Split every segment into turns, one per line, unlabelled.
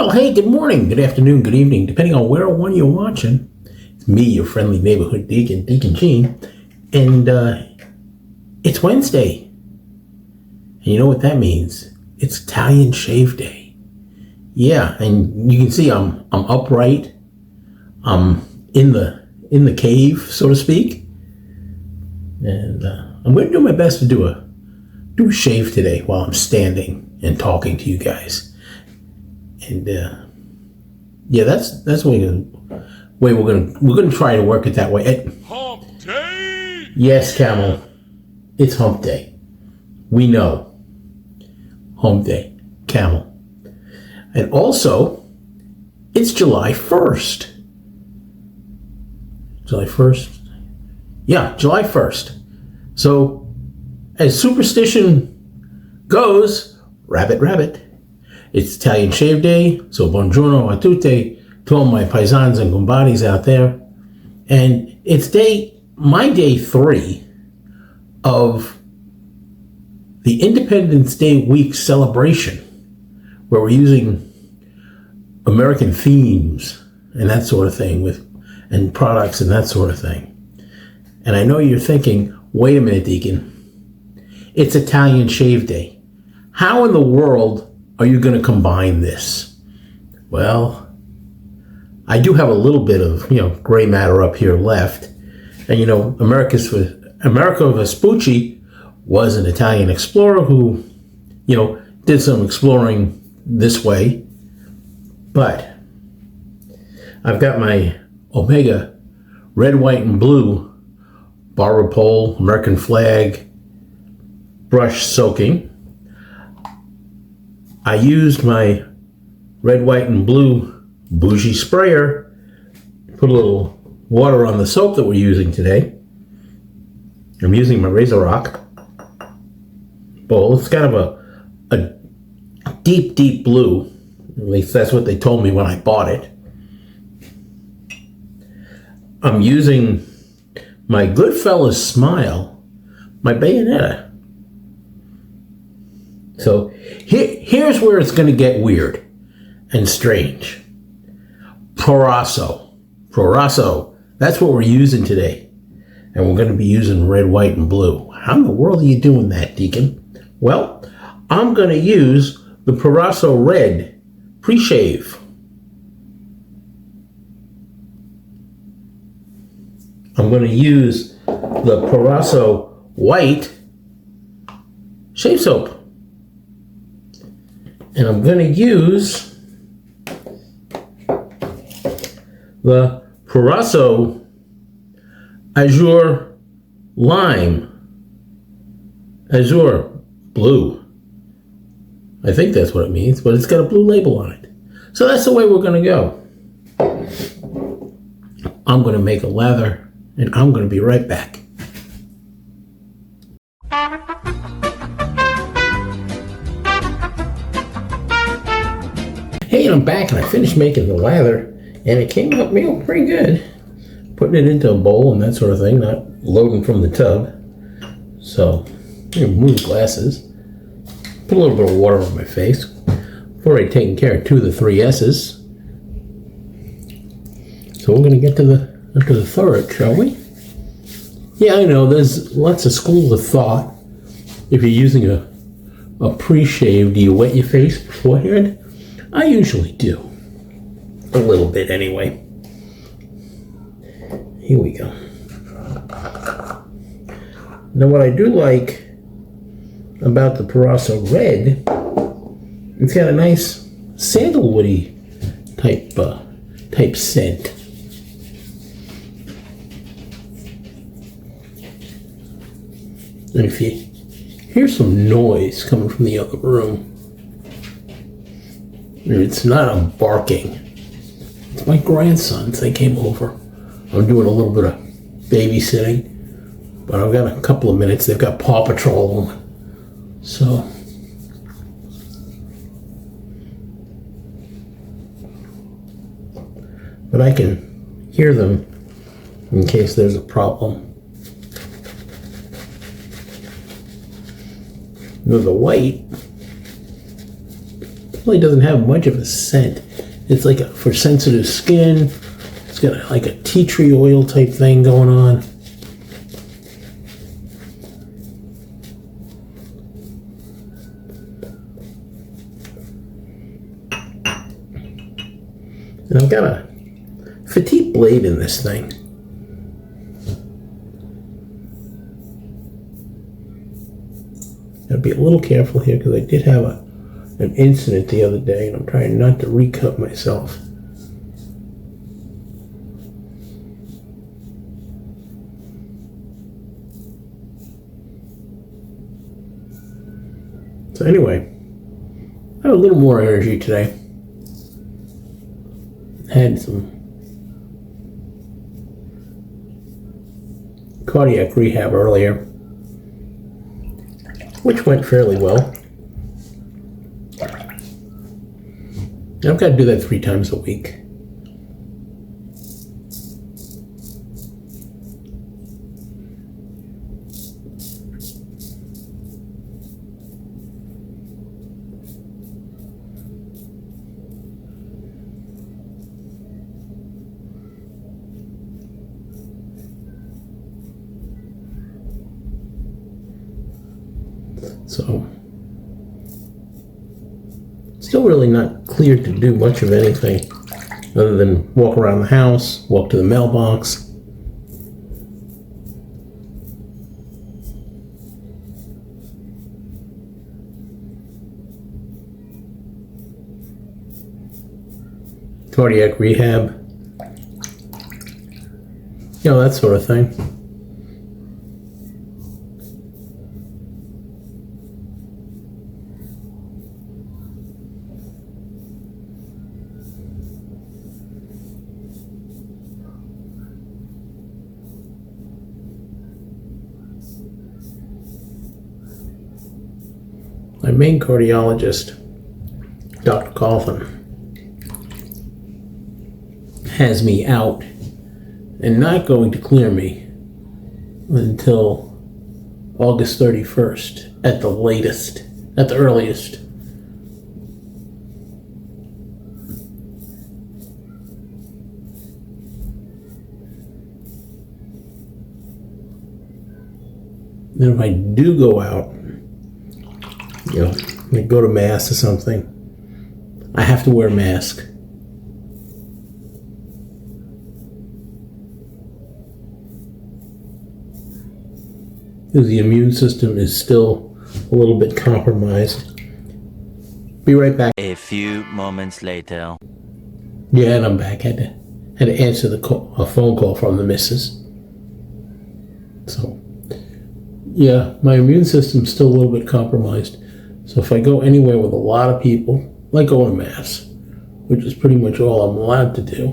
Well, hey, good morning, good afternoon, good evening, depending on where or when you're watching. It's me, your friendly neighborhood Deacon, Deacon Gene, and it's Wednesday. And you know what that means? It's Italian Shave Day. Yeah, and you can see I'm upright. I'm in the cave, so to speak, and I'm going to do my best to do a shave today while I'm standing and talking to you guys. And yeah, that's the way we're gonna try to work it that way.
Hump day!
Yes, Camel, it's Hump Day. We know. Hump Day, Camel, and also it's July 1st. July 1st. Yeah, July 1st. So, as superstition goes, rabbit. It's Italian Shave Day, so buongiorno a tutti to all my paisans and gumbatis out there. And it's my day 3 of the Independence Day week celebration, where we're using American themes and that sort of thing and products and that sort of thing. And I know you're thinking, wait a minute, Deacon, it's Italian Shave Day. How in the world are you going to combine this? Well, I do have a little bit of, gray matter up here left. And, Americo Vespucci was an Italian explorer who, did some exploring this way. But I've got my Omega red, white, and blue barber pole, American flag, brush soaking. I used my red, white, and blue bougie sprayer, put a little water on the soap that we're using today. I'm using my Razor Rock bowl. It's kind of a deep blue. At least that's what they told me when I bought it. I'm using my Goodfellas Smile, my Bayonetta. So here's where it's going to get weird and strange. Proraso, that's what we're using today. And we're going to be using red, white, and blue. How in the world are you doing that, Deacon? Well, I'm going to use the Proraso Red pre-shave. I'm going to use the Proraso White shave soap. And I'm going to use the Proraso Azur Azur Blue. I think that's what it means, but it's got a blue label on it. So that's the way we're going to go. I'm going to make a lather, and I'm going to be right back. Hey, I'm back, and I finished making the lather, and it came out pretty good. Putting it into a bowl and that sort of thing, not loading from the tub. So, remove glasses. Put a little bit of water on my face. I've already taken care of 2 of the 3 S's. So we're going to get to the third, shall we? Yeah, I know, there's lots of schools of thought. If you're using a pre-shave, do you wet your face beforehand? I usually do. A little bit anyway. Here we go. Now what I do like about the Proraso Red, it's got a nice sandalwoody type scent. And if you hear some noise coming from the other room, it's not a barking. It's my grandsons. They came over. I'm doing a little bit of babysitting, but I've got a couple of minutes. They've got Paw Patrol on. So, but I can hear them in case there's a problem. The white really doesn't have much of a scent. It's like for sensitive skin. It's got like a tea tree oil type thing going on. And I've got a petite blade in this thing. Gotta be a little careful here because I did have an incident the other day, and I'm trying not to recut myself. So anyway, I have a little more energy today. Had some cardiac rehab earlier, which went fairly well. I've got to do that 3 times a week. So, still really not cleared to do much of anything other than walk around the house, walk to the mailbox. Cardiac rehab. You know, that sort of thing. My main cardiologist, Dr. Coughlin, has me out and not going to clear me until August 31st at the latest, at the earliest. Then if I do go out, you know, like go to mass or something, I have to wear a mask. Because the immune system is still a little bit compromised. Be right back.
A few moments later.
Yeah, and I'm back. Had to answer a phone call from the missus. So, yeah, my immune system's still a little bit compromised. So if I go anywhere with a lot of people, like go to mass, which is pretty much all I'm allowed to do,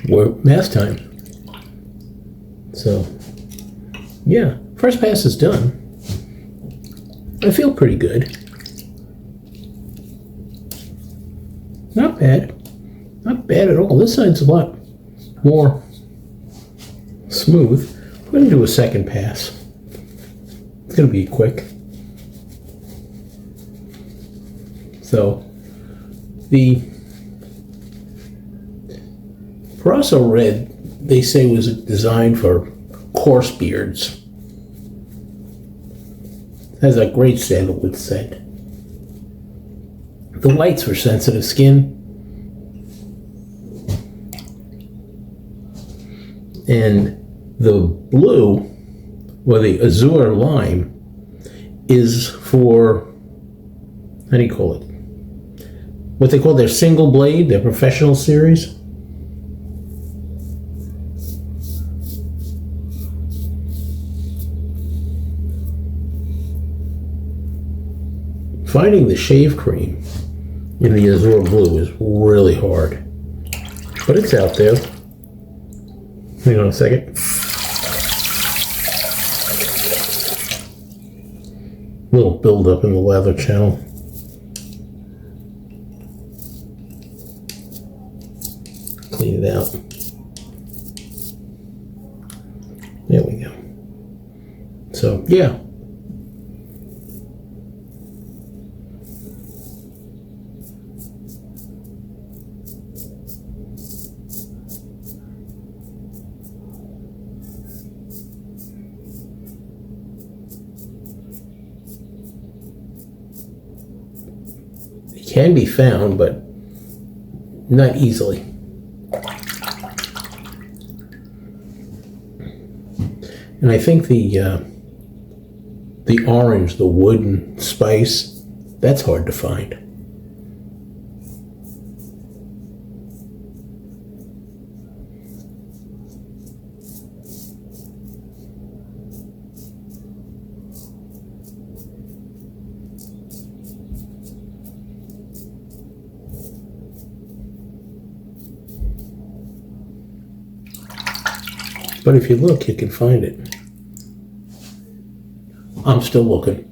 we're mass time. So, yeah, first pass is done. I feel pretty good. Not bad. Not bad at all. This side's a lot more smooth. I'm going to do a second pass. It's going to be quick. So, the Proraso Red, they say, was designed for coarse beards. It has a great sandalwood scent. The white's for sensitive skin. And the blue, or the Azur lime, is for, how do you call it? What they call their single blade, their professional series. Finding the shave cream in the Azur blue is really hard, but it's out there. Hang on a second. Little buildup in the leather channel. Clean it out. There we go. So, yeah. It can be found, but not easily. And I think the orange, the wood and spice, that's hard to find. But if you look, you can find it. I'm still looking.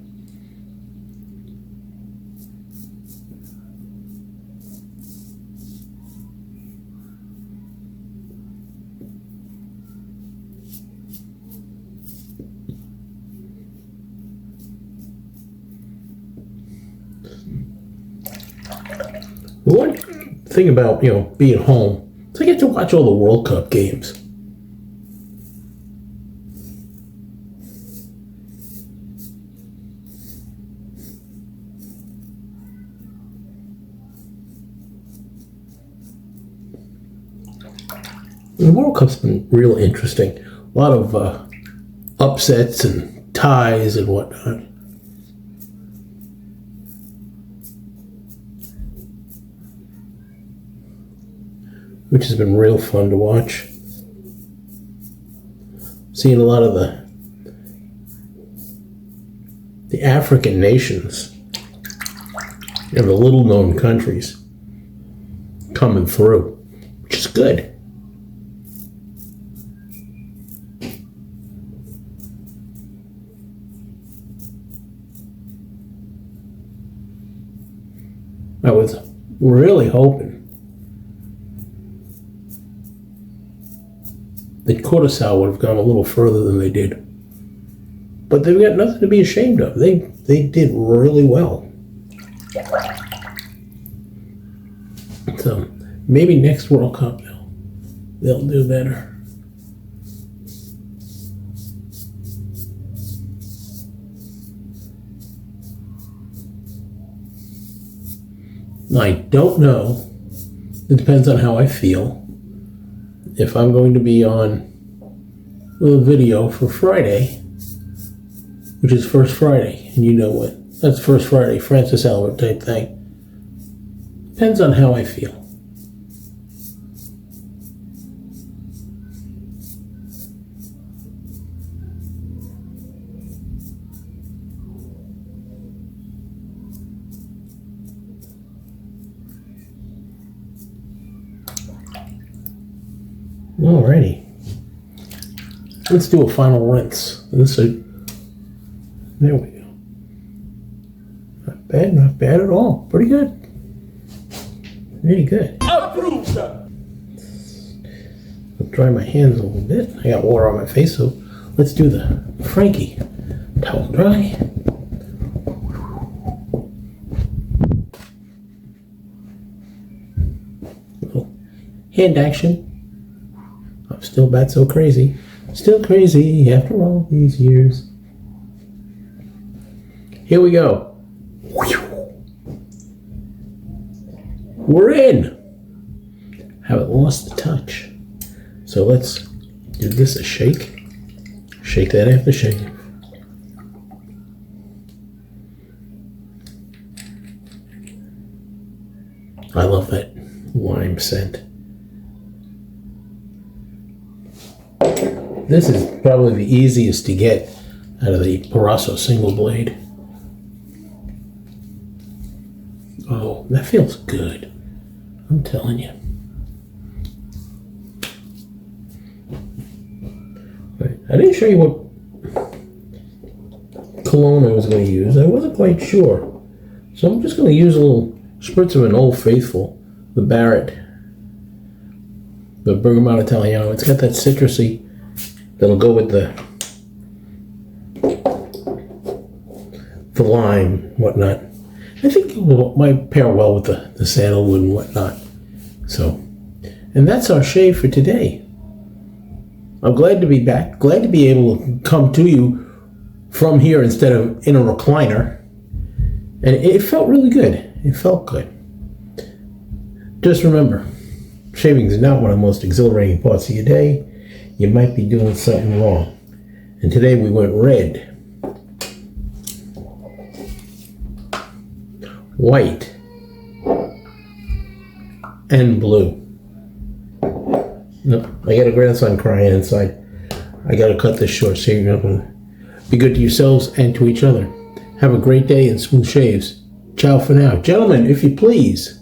One thing about, being home is I get to watch all the World Cup games. The World Cup's been real interesting. A lot of upsets and ties and whatnot. Which has been real fun to watch. Seeing a lot of the African nations and the little known countries coming through, which is good. I was really hoping that Curaçao would have gone a little further than they did. But they've got nothing to be ashamed of. They did really well. So maybe next World Cup they'll do better. I don't know. It depends on how I feel. If I'm going to be on a video for Friday, which is First Friday, and you know what? That's First Friday, Francis Albert type thing. Depends on how I feel. Alrighty. Let's do a final rinse. There we go. Not bad at all. Pretty good. Really good.
Approved.
I'll dry my hands a little bit. I got water on my face, so let's do the Frankie. Towel dry. Little hand action. I'm still bat so crazy. Still crazy after all these years. Here we go. We're in. Haven't lost the touch. So let's give this a shake. Shake that aftershave. I love that lime scent. This is probably the easiest to get out of the Proraso single blade. Oh, that feels good. I'm telling you. Right. I didn't show you what cologne I was going to use. I wasn't quite sure. So I'm just going to use a little spritz of an Old Faithful, the Barrett, the Bergamotto Italiano. It's got that citrusy that'll go with the the lime, whatnot. I think it might pair well with the sandalwood and whatnot. So, and that's our shave for today. I'm glad to be back. Glad to be able to come to you from here instead of in a recliner. And it felt really good. It felt good. Just remember, shaving is not one of the most exhilarating parts of your day. You might be doing something wrong. And today we went red, white, and blue. No, I got a grandson crying inside. I got to cut this short. So you're going to be good to yourselves and to each other. Have a great day and smooth shaves. Ciao for now. Gentlemen, if you please.